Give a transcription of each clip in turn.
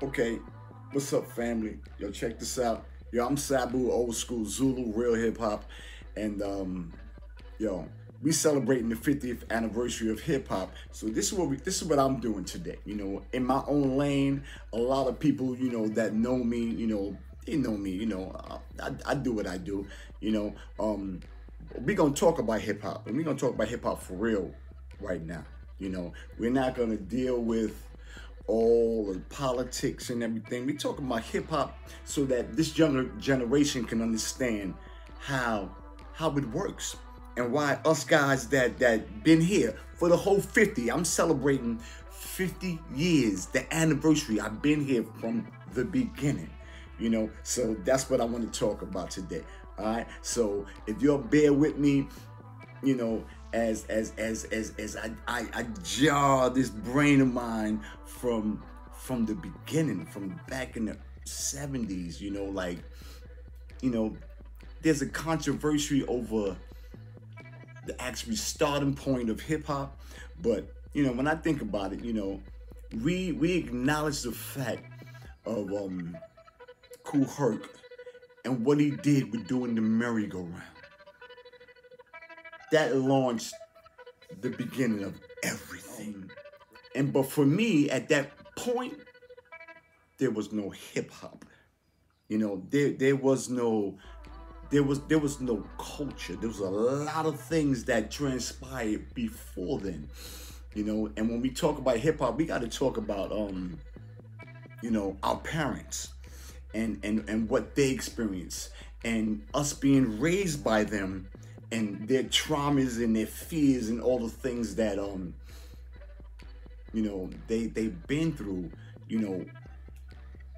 Okay, what's up, family? Yo, check this out. Yo, I'm Sabu, old school Zulu, real hip hop, and yo, we celebrating the 50th anniversary of hip hop. So this is what I'm doing today. In my own lane. A lot of people, that know me, they know me. I do what I do. You know, we gonna talk about hip hop, and we gonna talk about hip hop for real right now. We're not gonna deal with all the politics and everything. We talking about hip hop so that this younger generation can understand how it works and why us guys that been here for the whole 50. I'm celebrating 50 years, the anniversary. I've been here from the beginning. So that's what I want to talk about today. All right. So if you'll bear with me, as I jar this brain of mine from the beginning, from back in the 70s, there's a controversy over the actual starting point of hip hop. But, when I think about it, we acknowledge the fact of Kool Herc and what he did with doing the merry-go-round. That launched the beginning of everything. But for me, at that point, there was no hip hop. There was no culture. There was a lot of things that transpired before then. And when we talk about hip hop, we got to talk about our parents and what they experienced, and us being raised by them, and their traumas and their fears and all the things that they've been through.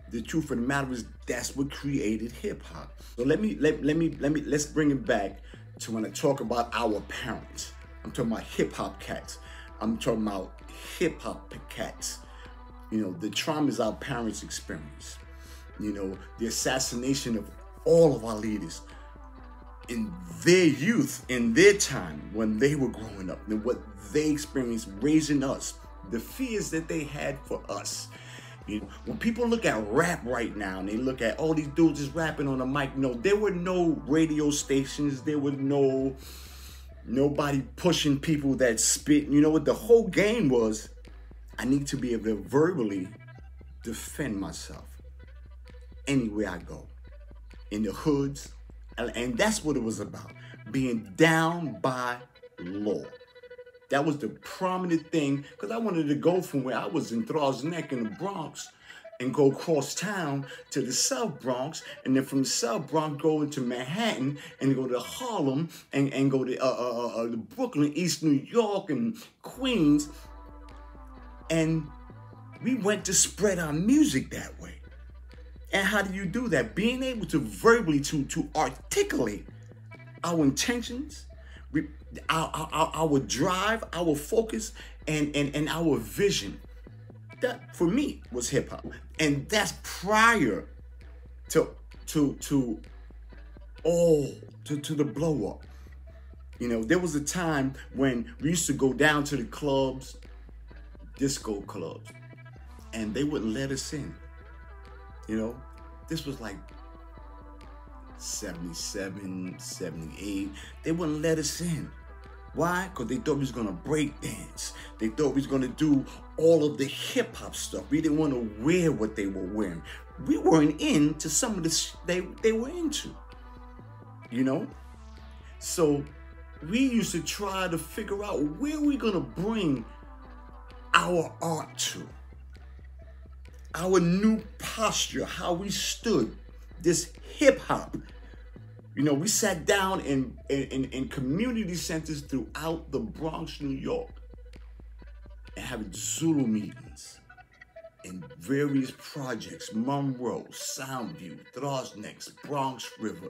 The truth of the matter is that's what created hip hop. So let's bring it back to when I talk about our parents. I'm talking about hip hop cats. I'm talking about hip hop cats. The traumas our parents experienced. The assassination of all of our leaders in their youth, in their time when they were growing up, and what they experienced raising us, the fears that they had for us. When people look at rap right now and they look at all these dudes just rapping on a mic, there were no radio stations, there were nobody pushing people that spit. You know what the whole game was? I need to be able to verbally defend myself anywhere I go, in the hoods. And that's what it was about, being down by law. That was the prominent thing, because I wanted to go from where I was in Throggs Neck in the Bronx and go across town to the South Bronx, and then from the South Bronx go into Manhattan and go to Harlem and go to Brooklyn, East New York, and Queens. And we went to spread our music that way. And how do you do that? Being able to verbally to articulate our intentions, our drive, our focus, and our vision. That for me was hip hop, and that's prior to the blow up. There was a time when we used to go down to the clubs, disco clubs, and they wouldn't let us in. This was like 77, 78. They wouldn't let us in. Why? Because they thought we was gonna break dance. They thought we was gonna do all of the hip hop stuff. We didn't want to wear what they were wearing. We weren't into some of the they were into. So we used to try to figure out where we gonna bring our art to. Our new posture, how we stood, this hip hop. We sat down in community centers throughout the Bronx, New York, and having Zulu meetings in various projects: Monroe, Soundview, Throggs Neck, Bronx River.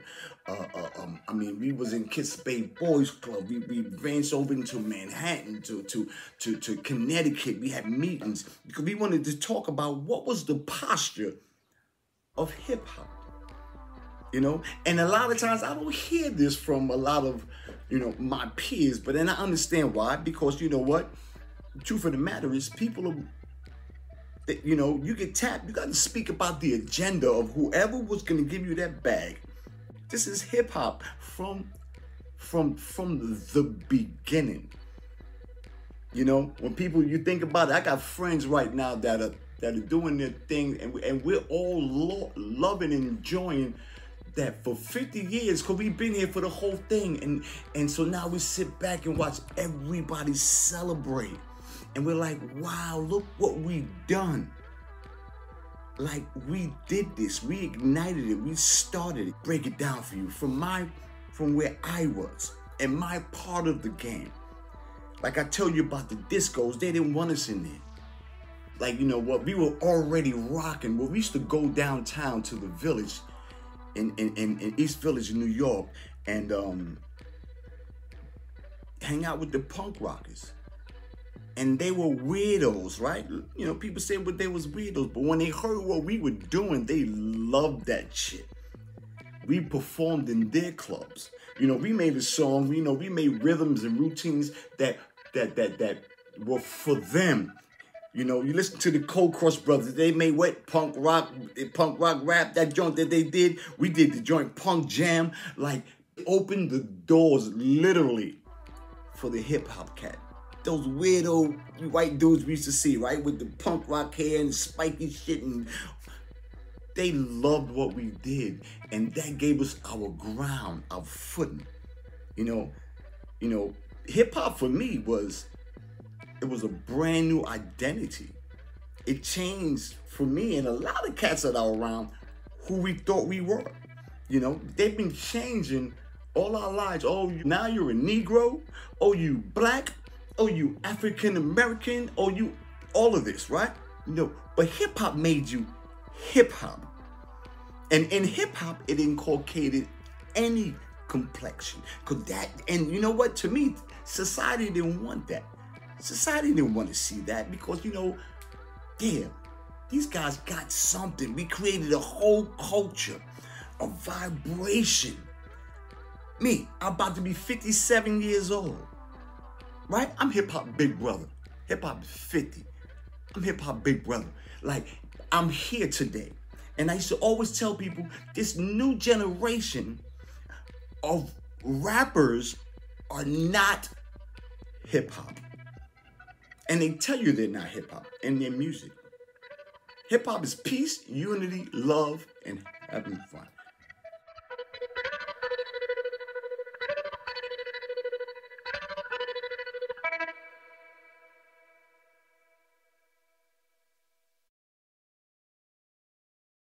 We was in Kiss Bay Boys Club. We advanced over into Manhattan to Connecticut. We had meetings because we wanted to talk about what was the posture of hip hop. And a lot of times I don't hear this from a lot of, my peers, but then I understand why, because you know what? The truth of the matter is people are that, you know, you get tapped. You got to speak about the agenda of whoever was going to give you that bag. This is hip hop from the beginning. You know, when people, you think about it, I got friends right now that are doing their thing, and we're all loving and enjoying that for 50 years, because we've been here for the whole thing. And so now we sit back and watch everybody celebrate. And we're like, wow, look what we've done. Like, we did this, we ignited it, we started it. Break it down for you from where I was and my part of the game. Like I tell you about the discos, they didn't want us in there. Like, you know what, we were already rocking. Well, we used to go downtown to the Village in East Village in New York and hang out with the punk rockers. And they were weirdos, right? You know, people say what they was weirdos, but when they heard what we were doing, they loved that shit. We performed in their clubs. You know, we made a song, you know, we made rhythms and routines that were for them. You know, you listen to the Cold Crush Brothers, they made what? Punk rock rap, that joint that they did. We did the joint Punk Jam. Like, opened the doors literally for the hip hop cat. Those weirdo white dudes we used to see, right? With the punk rock hair and spiky shit, and they loved what we did. And that gave us our ground, our footing. You know, hip hop for me was a brand new identity. It changed for me and a lot of cats that are around who we thought we were. You know, they've been changing all our lives. Oh, now you're a Negro. Oh, you black. Oh, you African American. Oh, you all of this, right? You know, but hip hop made you hip hop. And in hip hop, it inculcated any complexion. And you know what? To me, society didn't want that. Society didn't want to see that because, you know, damn, these guys got something. We created a whole culture, a vibration. Me, I'm about to be 57 years old, right? I'm hip-hop big brother. Hip-hop is 50. I'm hip-hop big brother. Like, I'm here today. And I used to always tell people, this new generation of rappers are not hip-hop. And they tell you they're not hip-hop in their music. Hip-hop is peace, unity, love, and having fun.